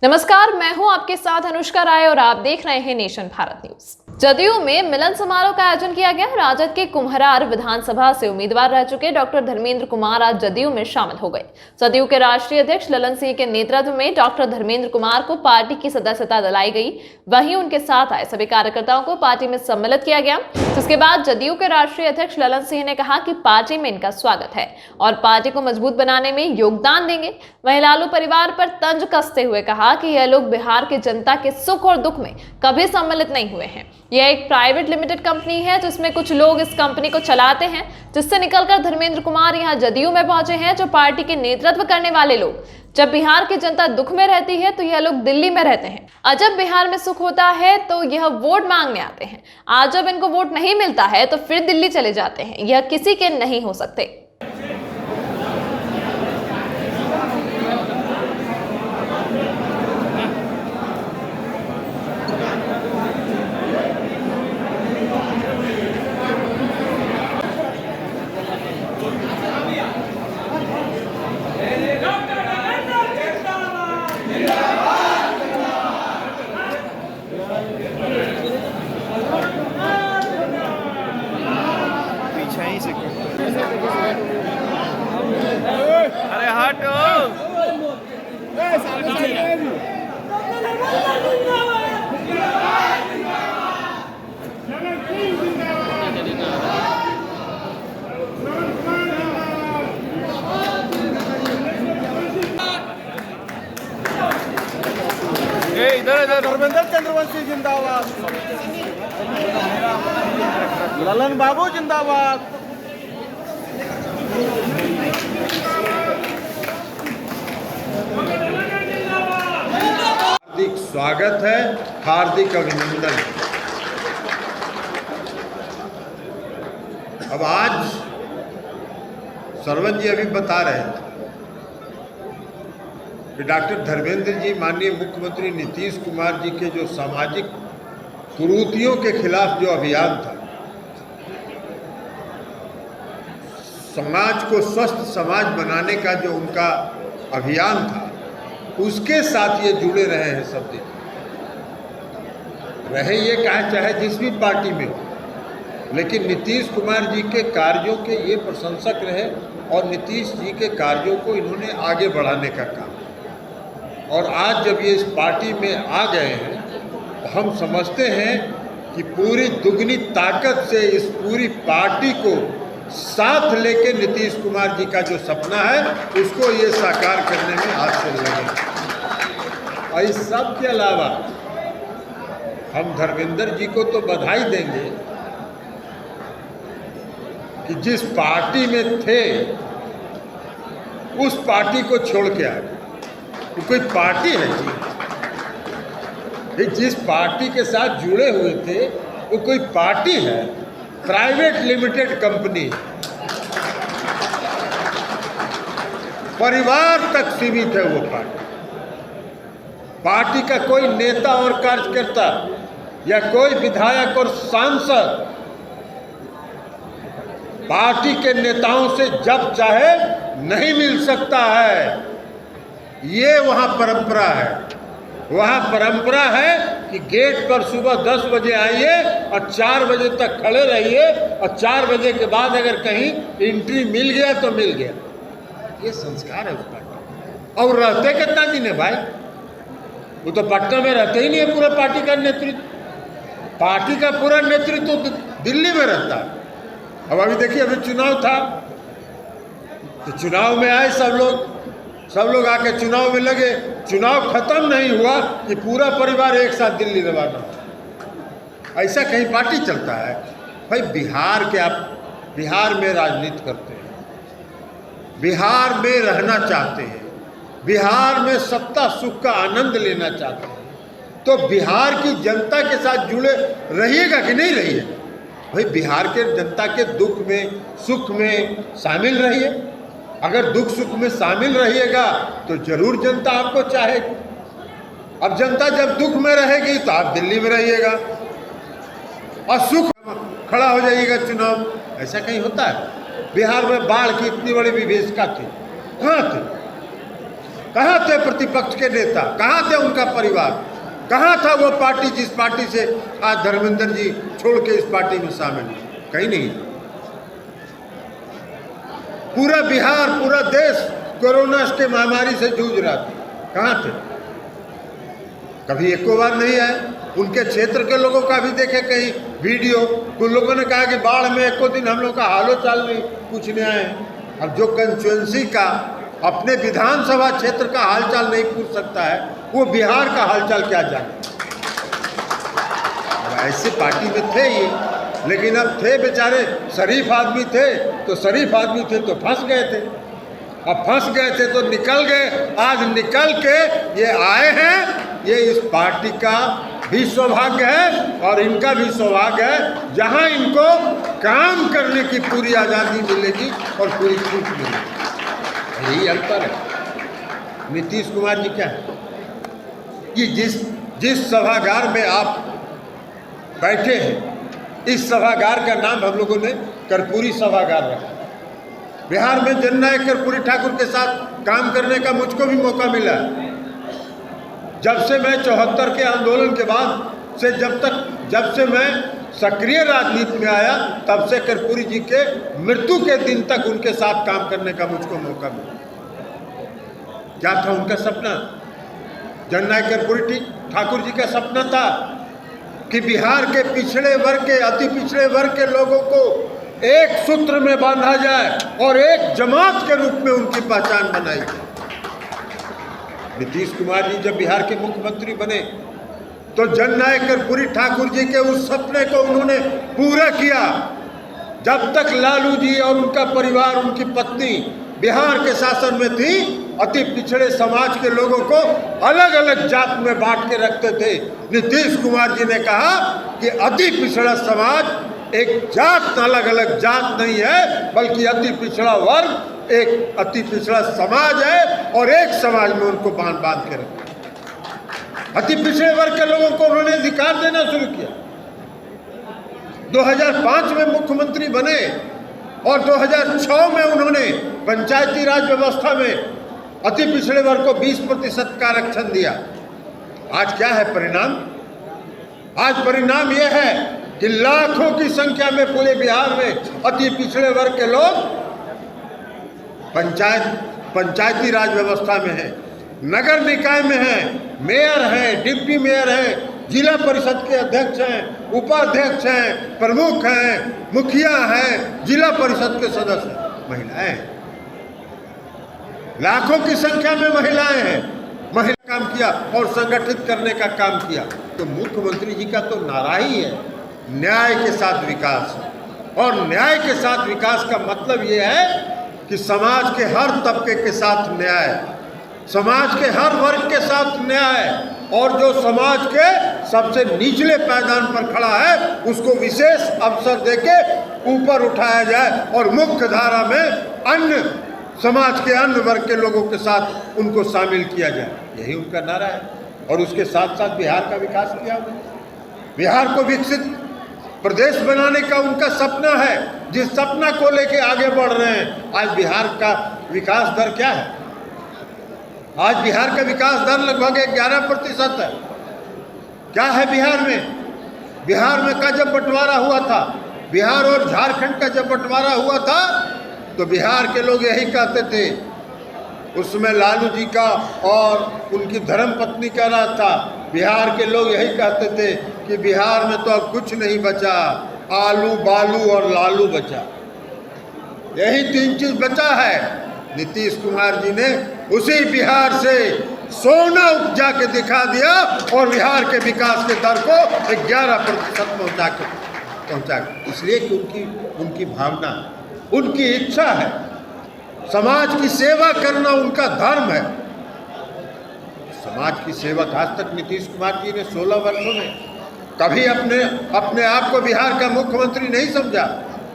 नमस्कार, मैं हूं आपके साथ अनुष्का राय और आप देख रहे हैं नेशन भारत न्यूज। जदयू में मिलन समारोह का आयोजन किया गया। राजद के कुम्हरार विधानसभा से उम्मीदवार रह चुके डॉक्टर धर्मेंद्र कुमार आज जदयू में शामिल हो गए। जदयू के राष्ट्रीय अध्यक्ष ललन सिंह के नेतृत्व में डॉक्टर धर्मेंद्र कुमार को पार्टी की सदस्यता दिलाई गई। वहीं उनके साथ आए सभी कार्यकर्ताओं को पार्टी में सम्मिलित किया गया, जिसके बाद जदयू के राष्ट्रीय अध्यक्ष ललन सिंह ने कहा कि पार्टी में इनका स्वागत है और पार्टी को मजबूत बनाने में योगदान देंगे। वहीं लालू परिवार पर तंज कसते हुए कहा कि यह लोग बिहार की जनता के सुख और दुख में कभी सम्मिलित नहीं हुए हैं। यह एक प्राइवेट लिमिटेड कंपनी है, जिसमें कुछ लोग इस कंपनी को चलाते हैं, जिससे निकलकर धर्मेंद्र कुमार यहां जदयू में पहुंचे हैं। जो पार्टी के नेतृत्व करने वाले लोग जब बिहार की जनता दुख में रहती है तो यह लोग दिल्ली में रहते हैं, और जब बिहार में सुख होता है तो यह वोट मांगने आते हैं। आज जब इनको वोट नहीं मिलता है तो फिर दिल्ली चले जाते हैं। यह किसी के नहीं हो सकते। अरे हटो। इधर इधर धर्मेंद्र चंद्रवंशी जिंदाबाद, ललन बाबू जिंदाबाद। हार्दिक स्वागत है, हार्दिक अभिनंदन। अब आज सरवन जी अभी बता रहे थे कि डॉक्टर धर्मेंद्र जी माननीय मुख्यमंत्री नीतीश कुमार जी के जो सामाजिक कुरीतियों के खिलाफ जो अभियान था, समाज को स्वस्थ समाज बनाने का जो उनका अभियान था, उसके साथ ये जुड़े रहे हैं। सब दिन रहे ये चाहे जिस भी पार्टी में हो, लेकिन नीतीश कुमार जी के कार्यों के ये प्रशंसक रहे और नीतीश जी के कार्यों को इन्होंने आगे बढ़ाने का काम। और आज जब ये इस पार्टी में आ गए हैं, हम समझते हैं कि पूरी दुगनी ताकत से इस पूरी पार्टी को साथ लेके नीतीश कुमार जी का जो सपना है उसको ये साकार करने में हाथ से लगे। और इस सब के अलावा हम धर्मेंद्र जी को तो बधाई देंगे कि जिस पार्टी में थे उस पार्टी को छोड़ के आए। वो कोई पार्टी है जी, जिस पार्टी के साथ जुड़े हुए थे वो कोई पार्टी है, प्राइवेट लिमिटेड कंपनी, परिवार तक सीमित है वो पार्टी। पार्टी का कोई नेता और कार्यकर्ता या कोई विधायक और सांसद पार्टी के नेताओं से जब चाहे नहीं मिल सकता है। ये वहाँ परंपरा है। वहाँ परंपरा है कि गेट पर सुबह 10 बजे आइए और 4 बजे तक खड़े रहिए, और 4 बजे के बाद अगर कहीं एंट्री मिल गया तो मिल गया। ये संस्कार है उस पार्टी। और रहते कितना दिन है भाई? वो तो पटना में रहते ही नहीं है पूरा पार्टी का नेतृत्व। पार्टी का पूरा नेतृत्व तो दिल्ली में रहता है। अब अभी देखिए, अभी चुनाव था तो चुनाव में आए सब लोग आके चुनाव में लगे। चुनाव खत्म नहीं हुआ कि पूरा परिवार एक साथ दिल्ली रवाना हो। ऐसा कहीं पार्टी चलता है भाई? बिहार में राजनीति करते हैं, बिहार में रहना चाहते हैं, बिहार में सत्ता सुख का आनंद लेना चाहते हैं, तो बिहार की जनता के साथ जुड़े रहिएगा कि नहीं रहिए? भाई बिहार के जनता के दुख में सुख में शामिल रहिए। अगर दुख सुख में शामिल रहिएगा तो जरूर जनता आपको चाहेगी। अब जनता जब दुख में रहेगी तो आप दिल्ली में रहिएगा और सुख खड़ा हो जाइएगा चुनाव। ऐसा कहीं होता है? बिहार में बाढ़ की इतनी बड़ी विभीषिका थी, कहाँ थी? कहाँ थे प्रतिपक्ष के नेता, कहाँ थे उनका परिवार, कहाँ था वो पार्टी जिस पार्टी से आज धर्मेंद्र जी छोड़ के इस पार्टी में शामिल हैं? कहीं नहीं। पूरा बिहार, पूरा देश कोरोना के महामारी से जूझ रहा था, कहाँ थे? कभी एको बार नहीं आए। उनके क्षेत्र के लोगों का भी देखे कहीं वीडियो, कुछ लोगों ने कहा कि बाढ़ में एको दिन हम लोग का हालो चाल नहीं पूछने आए। अब जो कंस्टिट्यूंसी का, अपने विधानसभा क्षेत्र का हालचाल नहीं पूछ सकता है, वो बिहार का हालचाल क्या जाने। ऐसी पार्टी में थे ये, लेकिन अब थे बेचारे शरीफ आदमी थे, तो शरीफ आदमी थे तो फंस गए थे। अब फंस गए थे तो निकल गए, आज निकल के ये आए हैं। ये इस पार्टी का भी सौभाग्य है और इनका भी सौभाग्य है, जहां इनको काम करने की पूरी आज़ादी मिलेगी और पूरी छूट मिलेगी। यही अंतर है। नीतीश कुमार जी क्या है कि जिस सभागार में आप बैठे हैं, इस सभागार का नाम हम लोगों ने कर्पूरी सभागार रखा। बिहार में जननायक कर्पूरी ठाकुर के साथ काम करने का मुझको भी मौका मिला। जब से मैं 74 के आंदोलन के बाद से जब से मैं सक्रिय राजनीति में आया, तब से कर्पूरी जी के मृत्यु के दिन तक उनके साथ काम करने का मुझको मौका मिला। क्या था उनका सपना? जननायक कर्पूरी ठाकुर जी का सपना था कि बिहार के पिछड़े वर्ग के, अति पिछड़े वर्ग के लोगों को एक सूत्र में बांधा जाए और एक जमात के रूप में उनकी पहचान बनाई जाए। नीतीश कुमार जी जब बिहार के मुख्यमंत्री बने तो जननायक कर्पूरी ठाकुर जी के उस सपने को उन्होंने पूरा किया। जब तक लालू जी और उनका परिवार, उनकी पत्नी बिहार के शासन में थी, अति पिछड़े समाज के लोगों को अलग अलग जात में बांट के रखते थे। नीतीश कुमार जी ने कहा कि अति पिछड़ा समाज एक जात, अलग अलग जात नहीं है, बल्कि अति पिछड़ा वर्ग एक अति पिछड़ा समाज है और एक समाज में उनको बांध के रखा। अति पिछड़े वर्ग के लोगों को उन्होंने अधिकार देना शुरू किया। 2005 में मुख्यमंत्री बने और 2006 में उन्होंने पंचायती राज व्यवस्था में अति पिछड़े वर्ग को 20% का आरक्षण दिया। आज क्या है परिणाम? आज परिणाम यह है कि लाखों की संख्या में पूरे बिहार में अति पिछड़े वर्ग के लोग पंचायती राज व्यवस्था में है, नगर निकाय में है, मेयर है, डिप्टी मेयर है, जिला परिषद के अध्यक्ष हैं, उपाध्यक्ष हैं, प्रमुख हैं, मुखिया हैं, जिला परिषद के सदस्य हैं, महिलाएं हैं। लाखों की संख्या में महिलाएं हैं। महिला काम किया और संगठित करने का काम किया। तो मुख्यमंत्री जी का तो नारा ही है न्याय के साथ विकास। और न्याय के साथ विकास का मतलब ये है कि समाज के हर तबके के साथ न्याय, समाज के हर वर्ग के साथ न्याय, और जो समाज के सबसे निचले पायदान पर खड़ा है उसको विशेष अवसर देके ऊपर उठाया जाए और मुख्य धारा में अन्य समाज के अन्य वर्ग के लोगों के साथ उनको शामिल किया जाए। यही उनका नारा है। और उसके साथ साथ बिहार का विकास किया उन्होंने। बिहार को विकसित प्रदेश बनाने का उनका सपना है, जिस सपना को लेके आगे बढ़ रहे हैं। आज बिहार का विकास दर क्या है? आज बिहार का विकास दर लगभग 11% है। क्या है बिहार में? बिहार में का जब बंटवारा हुआ था, बिहार और झारखंड का जब बंटवारा हुआ था, तो बिहार के लोग यही कहते थे, उसमें लालू जी का और उनकी धर्मपत्नी का राज था। बिहार के लोग यही कहते थे कि बिहार में तो अब कुछ नहीं बचा, आलू बालू और लालू बचा, यही 3 चीज बचा है। नीतीश कुमार जी ने उसी बिहार से सोना उपजा के दिखा दिया और बिहार के विकास के दर को 11% पहुंचा। इसलिए कि उनकी भावना, उनकी इच्छा है, समाज की सेवा करना उनका धर्म है। समाज की सेवा आज तक नीतीश कुमार जी ने 16 वर्षों में कभी अपने आप को बिहार का मुख्यमंत्री नहीं समझा।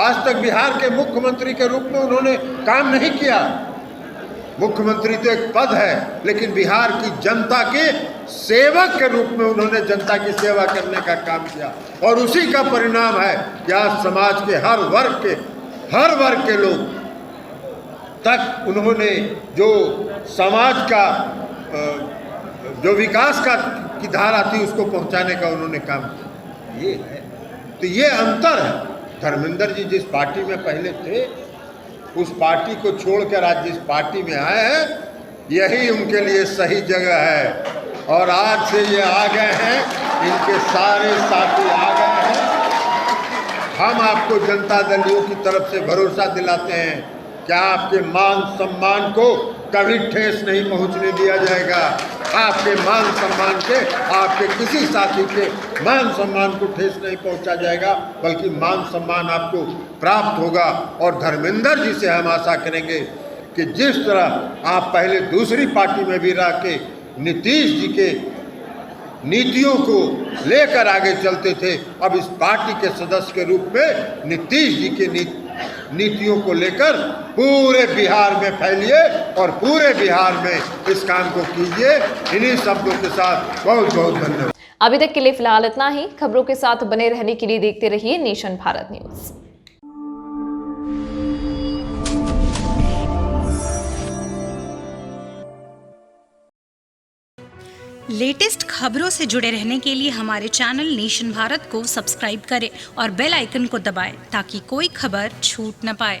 आज तक बिहार के मुख्यमंत्री के रूप में उन्होंने काम नहीं किया। मुख्यमंत्री तो एक पद है, लेकिन बिहार की जनता के सेवक के रूप में उन्होंने जनता की सेवा करने का काम किया। और उसी का परिणाम है कि आज समाज के हर वर्ग के लोग तक उन्होंने जो समाज का जो विकास की धारा थी उसको पहुंचाने का उन्होंने काम किया। ये है, तो ये अंतर है। धर्मेंद्र जी जिस पार्टी में पहले थे उस पार्टी को छोड़कर आज जिस पार्टी में आए हैं यही उनके लिए सही जगह है। और आज से ये आ गए हैं, इनके सारे साथी आ गए हैं। हम आपको जनता दलियों की तरफ से भरोसा दिलाते हैं कि आपके मान सम्मान को कभी ठेस नहीं पहुंचने दिया जाएगा। आपके मान सम्मान के, आपके किसी साथी के मान सम्मान को ठेस नहीं पहुंचा जाएगा, बल्कि मान सम्मान आपको प्राप्त होगा। और धर्मेंद्र जी से हम आशा करेंगे कि जिस तरह आप पहले दूसरी पार्टी में भी रह के नीतीश जी के नीतियों को लेकर आगे चलते थे, अब इस पार्टी के सदस्य के रूप में नीतीश जी के नीतियों को लेकर पूरे बिहार में फैलिए और पूरे बिहार में इस काम को कीजिए। इन्हीं शब्दों के साथ बहुत बहुत धन्यवाद। अभी तक के लिए फिलहाल इतना ही। खबरों के साथ बने रहने के लिए देखते रहिए नेशन भारत न्यूज। लेटेस्ट खबरों से जुड़े रहने के लिए हमारे चैनल नेशन भारत को सब्सक्राइब करें और बेल आइकन को दबाएं ताकि कोई खबर छूट न पाए।